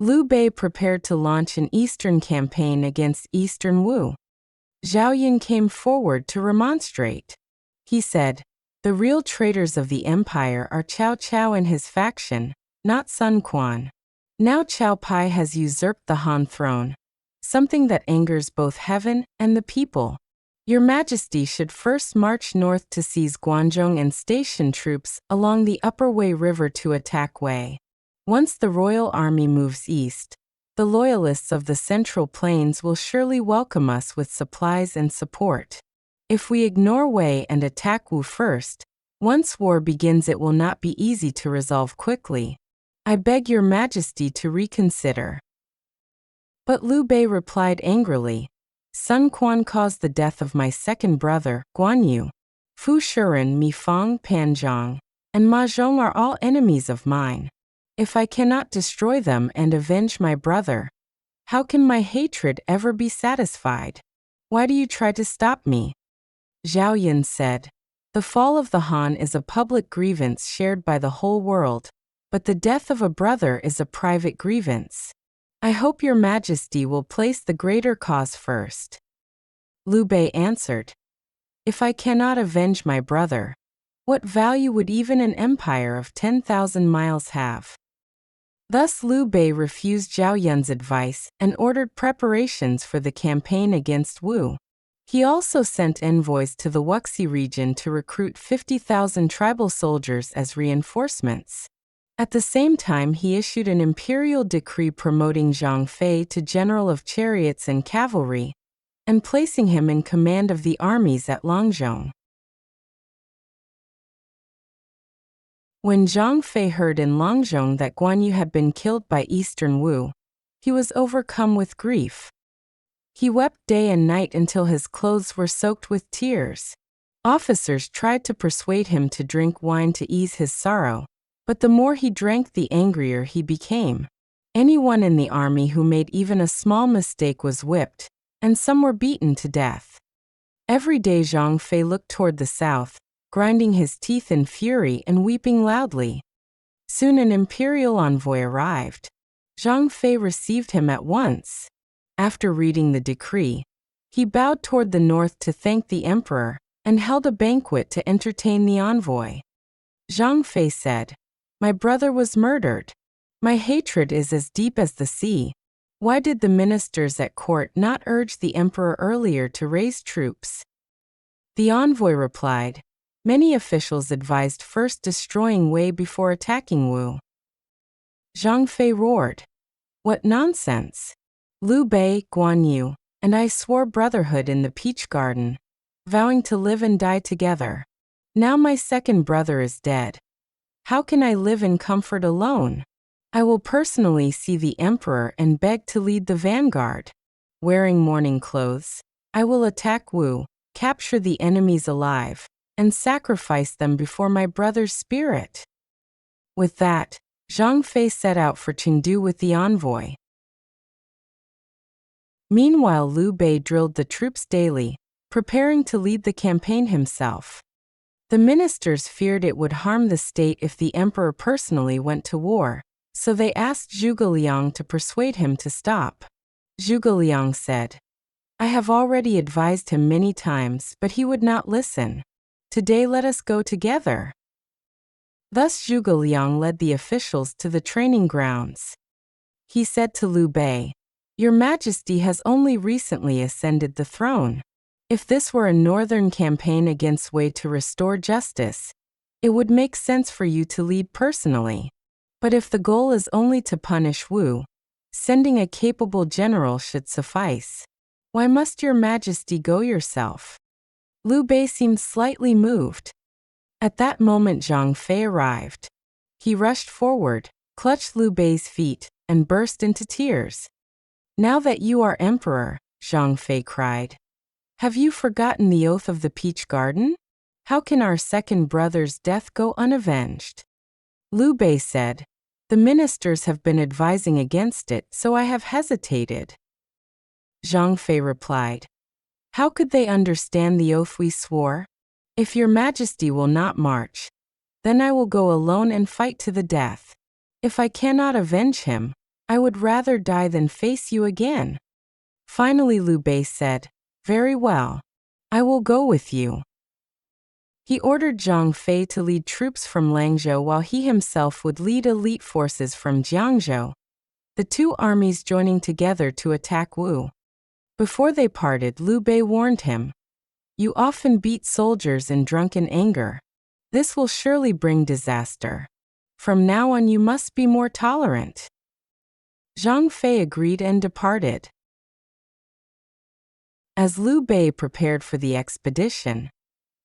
Liu Bei prepared to launch an eastern campaign against eastern Wu. Zhao Yun came forward to remonstrate. He said, "The real traitors of the empire are Cao Cao and his faction, not Sun Quan. Now Cao Pai has usurped the Han throne, something that angers both heaven and the people. Your Majesty should first march north to seize Guangzhong and station troops along the Upper Wei River to attack Wei. Once the royal army moves east, the loyalists of the Central Plains will surely welcome us with supplies and support. If we ignore Wei and attack Wu first, once war begins it will not be easy to resolve quickly. I beg your Majesty to reconsider." But Liu Bei replied angrily, "Sun Quan caused the death of my second brother, Guan Yu. Fu Shiren, Mi Fang, Pan Zhang, and Ma Zhong are all enemies of mine. If I cannot destroy them and avenge my brother, how can my hatred ever be satisfied? Why do you try to stop me?" Zhao Yun said, "The fall of the Han is a public grievance shared by the whole world, but the death of a brother is a private grievance. I hope your Majesty will place the greater cause first." Liu Bei answered, "If I cannot avenge my brother, what value would even an empire of 10,000 miles have?" Thus Liu Bei refused Zhao Yun's advice and ordered preparations for the campaign against Wu. He also sent envoys to the Wuxi region to recruit 50,000 tribal soldiers as reinforcements. At the same time, he issued an imperial decree promoting Zhang Fei to general of chariots and cavalry, and placing him in command of the armies at Langzhong. When Zhang Fei heard in Langzhong that Guan Yu had been killed by Eastern Wu, he was overcome with grief. He wept day and night until his clothes were soaked with tears. Officers tried to persuade him to drink wine to ease his sorrow, but the more he drank, the angrier he became. Anyone in the army who made even a small mistake was whipped, and some were beaten to death. Every day Zhang Fei looked toward the south, grinding his teeth in fury and weeping loudly. Soon an imperial envoy arrived. Zhang Fei received him at once. After reading the decree, he bowed toward the north to thank the emperor and held a banquet to entertain the envoy. Zhang Fei said, "My brother was murdered. My hatred is as deep as the sea. Why did the ministers at court not urge the emperor earlier to raise troops?" The envoy replied, "Many officials advised first destroying Wei before attacking Wu." Zhang Fei roared, "What nonsense! Liu Bei, Guan Yu, and I swore brotherhood in the Peach Garden, vowing to live and die together. Now my second brother is dead. How can I live in comfort alone? I will personally see the emperor and beg to lead the vanguard. Wearing mourning clothes, I will attack Wu, capture the enemies alive, and sacrifice them before my brother's spirit." With that, Zhang Fei set out for Chengdu with the envoy. Meanwhile, Liu Bei drilled the troops daily, preparing to lead the campaign himself. The ministers feared it would harm the state if the emperor personally went to war, so they asked Zhuge Liang to persuade him to stop. Zhuge Liang said, "I have already advised him many times, but he would not listen. Today let us go together." Thus Zhuge Liang led the officials to the training grounds. He said to Liu Bei, "Your Majesty has only recently ascended the throne. If this were a northern campaign against Wei to restore justice, it would make sense for you to lead personally. But if the goal is only to punish Wu, sending a capable general should suffice. Why must your Majesty go yourself?" Liu Bei seemed slightly moved. At that moment Zhang Fei arrived. He rushed forward, clutched Liu Bei's feet, and burst into tears. "Now that you are emperor," Zhang Fei cried, "have you forgotten the oath of the Peach Garden? How can our second brother's death go unavenged?" Liu Bei said, "The ministers have been advising against it, so I have hesitated." Zhang Fei replied, "How could they understand the oath we swore? If your Majesty will not march, then I will go alone and fight to the death. If I cannot avenge him, I would rather die than face you again." Finally Liu Bei said, "Very well. I will go with you." He ordered Zhang Fei to lead troops from Langzhou while he himself would lead elite forces from Jiangzhou, the two armies joining together to attack Wu. Before they parted, Liu Bei warned him, "You often beat soldiers in drunken anger. This will surely bring disaster. From now on you must be more tolerant." Zhang Fei agreed and departed. As Liu Bei prepared for the expedition,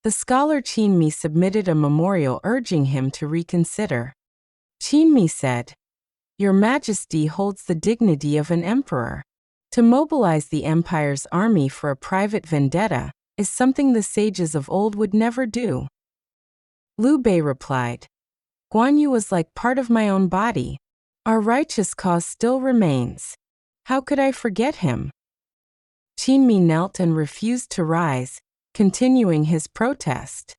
the scholar Qin Mi submitted a memorial urging him to reconsider. Qin Mi said, "Your Majesty holds the dignity of an emperor. To mobilize the empire's army for a private vendetta is something the sages of old would never do." Liu Bei replied, "Guan Yu was like part of my own body. Our righteous cause still remains. How could I forget him?" Qin Mi knelt and refused to rise, continuing his protest.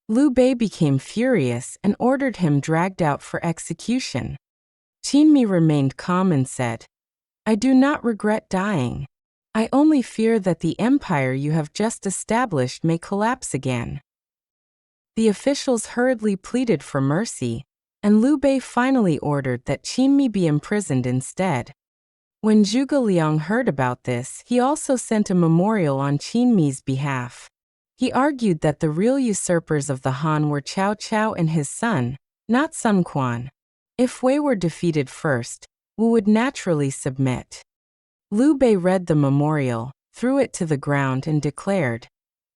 Liu Bei became furious and ordered him dragged out for execution. Qin Mi remained calm and said, "I do not regret dying. I only fear that the empire you have just established may collapse again." The officials hurriedly pleaded for mercy, and Liu Bei finally ordered that Qin Mi be imprisoned instead. When Zhuge Liang heard about this, he also sent a memorial on Qin Mi's behalf. He argued that the real usurpers of the Han were Cao Cao and his son, not Sun Quan. If Wei were defeated first, Wu would naturally submit. Liu Bei read the memorial, threw it to the ground and declared,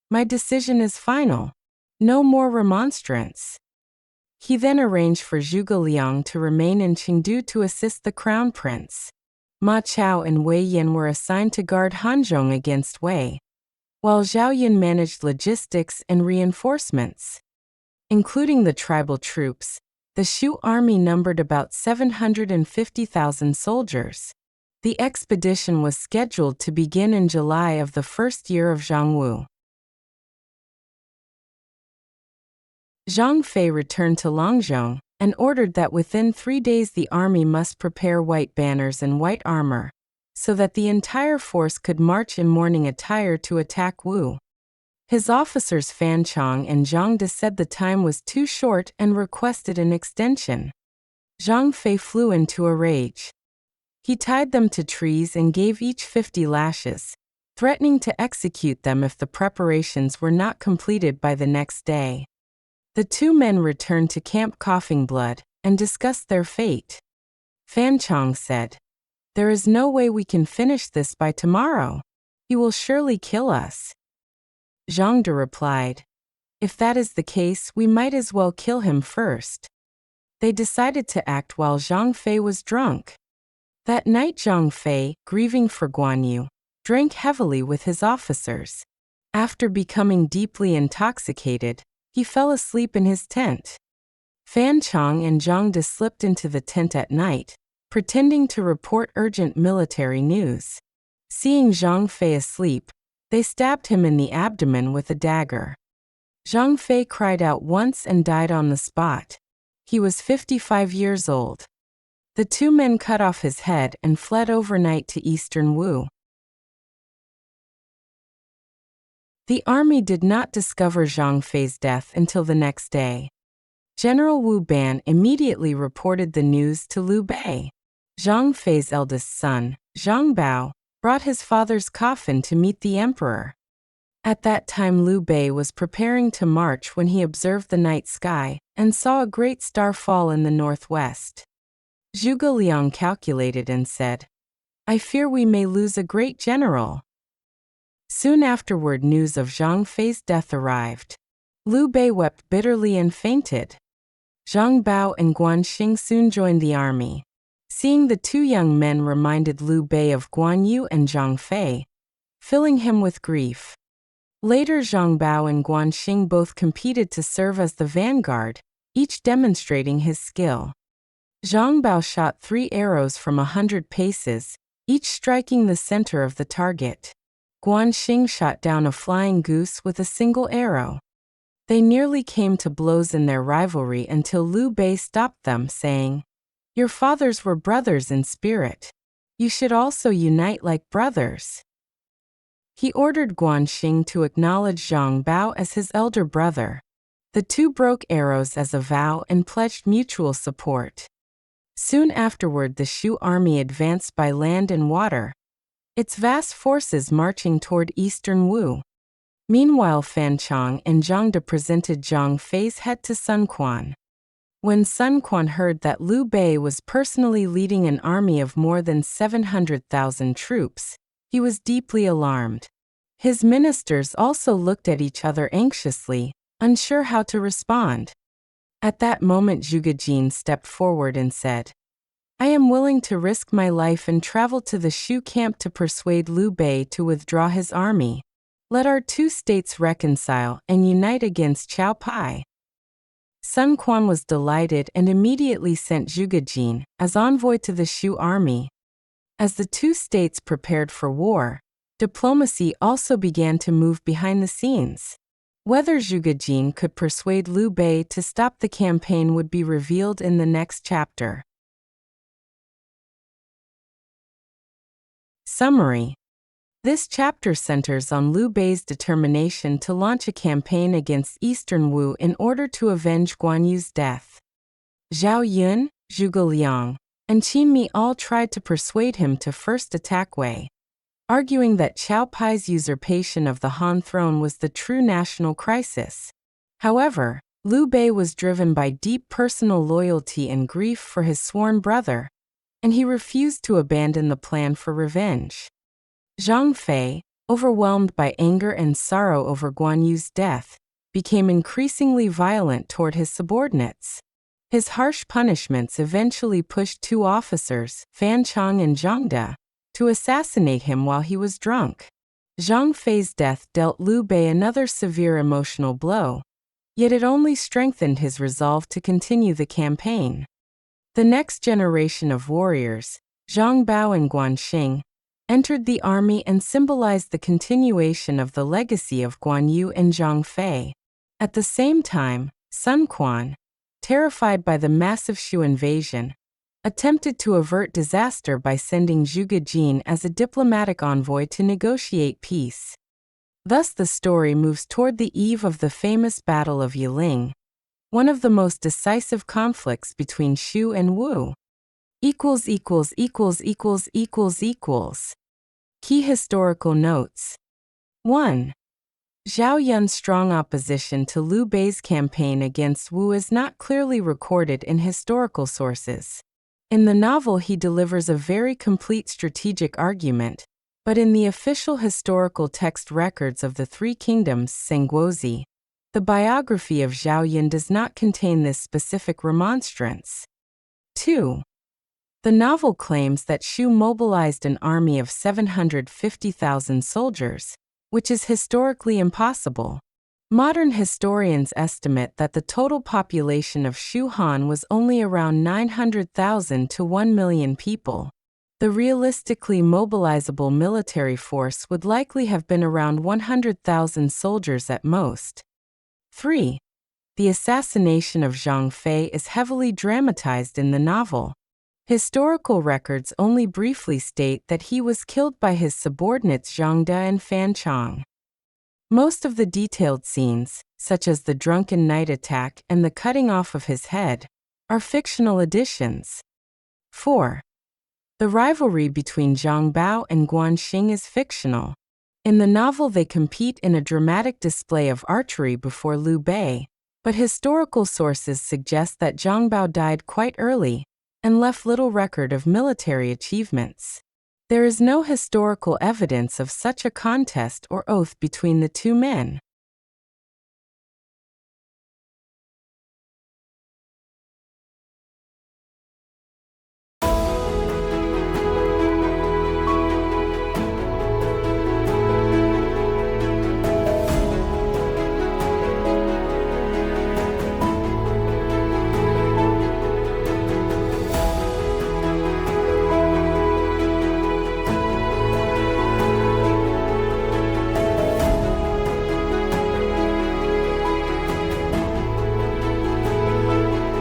"My decision is final. No more remonstrance." He then arranged for Zhuge Liang to remain in Chengdu to assist the crown prince. Ma Chao and Wei Yan were assigned to guard Hanzhong against Wei, while Zhao Yun managed logistics and reinforcements. Including the tribal troops, the Shu army numbered about 750,000 soldiers. The expedition was scheduled to begin in July of the first year of Zhang Wu. Zhang Fei returned to Langzhou and ordered that within 3 days the army must prepare white banners and white armor, so that the entire force could march in mourning attire to attack Wu. His officers Fan Chong and Zhang De said the time was too short and requested an extension. Zhang Fei flew into a rage. He tied them to trees and gave each 50 lashes, threatening to execute them if the preparations were not completed by the next day. The two men returned to camp coughing blood and discussed their fate. Fan Chong said, "There is no way we can finish this by tomorrow. He will surely kill us." Zhang De replied, "If that is the case, we might as well kill him first." They decided to act while Zhang Fei was drunk. That night Zhang Fei, grieving for Guan Yu, drank heavily with his officers. After becoming deeply intoxicated, he fell asleep in his tent. Fan Chong and Zhang De slipped into the tent at night, pretending to report urgent military news. Seeing Zhang Fei asleep, they stabbed him in the abdomen with a dagger. Zhang Fei cried out once and died on the spot. He was 55 years old. The two men cut off his head and fled overnight to eastern Wu. The army did not discover Zhang Fei's death until the next day. General Wu Ban immediately reported the news to Liu Bei. Zhang Fei's eldest son, Zhang Bao, brought his father's coffin to meet the emperor. At that time Liu Bei was preparing to march when he observed the night sky and saw a great star fall in the northwest. Zhuge Liang calculated and said, "I fear we may lose a great general." Soon afterward news of Zhang Fei's death arrived. Liu Bei wept bitterly and fainted. Zhang Bao and Guan Xing soon joined the army. Seeing the two young men reminded Liu Bei of Guan Yu and Zhang Fei, filling him with grief. Later Zhang Bao and Guan Xing both competed to serve as the vanguard, each demonstrating his skill. Zhang Bao shot 3 arrows from 100 paces, each striking the center of the target. Guan Xing shot down a flying goose with a single arrow. They nearly came to blows in their rivalry until Liu Bei stopped them, saying, Your fathers were brothers in spirit. You should also unite like brothers. He ordered Guan Xing to acknowledge Zhang Bao as his elder brother. The two broke arrows as a vow and pledged mutual support. Soon afterward, the Shu army advanced by land and water, its vast forces marching toward eastern Wu. Meanwhile, Fan Chong and Zhang De presented Zhang Fei's head to Sun Quan. When Sun Quan heard that Liu Bei was personally leading an army of more than 700,000 troops, he was deeply alarmed. His ministers also looked at each other anxiously, unsure how to respond. At that moment, Zhuge Jin stepped forward and said, I am willing to risk my life and travel to the Shu camp to persuade Liu Bei to withdraw his army. Let our two states reconcile and unite against Qiao Pai. Sun Quan was delighted and immediately sent Zhuge Jin as envoy to the Shu army. As the two states prepared for war, diplomacy also began to move behind the scenes. Whether Zhuge Jin could persuade Liu Bei to stop the campaign would be revealed in the next chapter. Summary. This chapter centers on Liu Bei's determination to launch a campaign against Eastern Wu in order to avenge Guan Yu's death. Zhao Yun, Zhuge Liang, and Qin Mi all tried to persuade him to first attack Wei, arguing that Qiao Pai's usurpation of the Han throne was the true national crisis. However, Liu Bei was driven by deep personal loyalty and grief for his sworn brother, and he refused to abandon the plan for revenge. Zhang Fei, overwhelmed by anger and sorrow over Guan Yu's death, became increasingly violent toward his subordinates. His harsh punishments eventually pushed two officers, Fan Chong and Zhang De, to assassinate him while he was drunk. Zhang Fei's death dealt Liu Bei another severe emotional blow, yet it only strengthened his resolve to continue the campaign. The next generation of warriors, Zhang Bao and Guan Xing, entered the army and symbolized the continuation of the legacy of Guan Yu and Zhang Fei. At the same time, Sun Quan, terrified by the massive Shu invasion, attempted to avert disaster by sending Zhuge Jin as a diplomatic envoy to negotiate peace. Thus the story moves toward the eve of the famous Battle of Yiling, one of the most decisive conflicts between Shu and Wu. Key historical notes. 1. Zhao Yun's strong opposition to Liu Bei's campaign against Wu is not clearly recorded in historical sources. In the novel, he delivers a very complete strategic argument, but in the official historical text records of the Three Kingdoms, Sengguozi, the biography of Zhao Yun does not contain this specific remonstrance. 2. The novel claims that Shu mobilized an army of 750,000 soldiers, which is historically impossible. Modern historians estimate that the total population of Shu Han was only around 900,000 to 1 million people. The realistically mobilizable military force would likely have been around 100,000 soldiers at most. 3. The assassination of Zhang Fei is heavily dramatized in the novel. Historical records only briefly state that he was killed by his subordinates Zhang De and Fan Chong. Most of the detailed scenes, such as the drunken night attack and the cutting off of his head, are fictional additions. 4. The rivalry between Zhang Bao and Guan Xing is fictional. In the novel, they compete in a dramatic display of archery before Liu Bei, but historical sources suggest that Zhang Bao died quite early and left little record of military achievements. There is no historical evidence of such a contest or oath between the two men.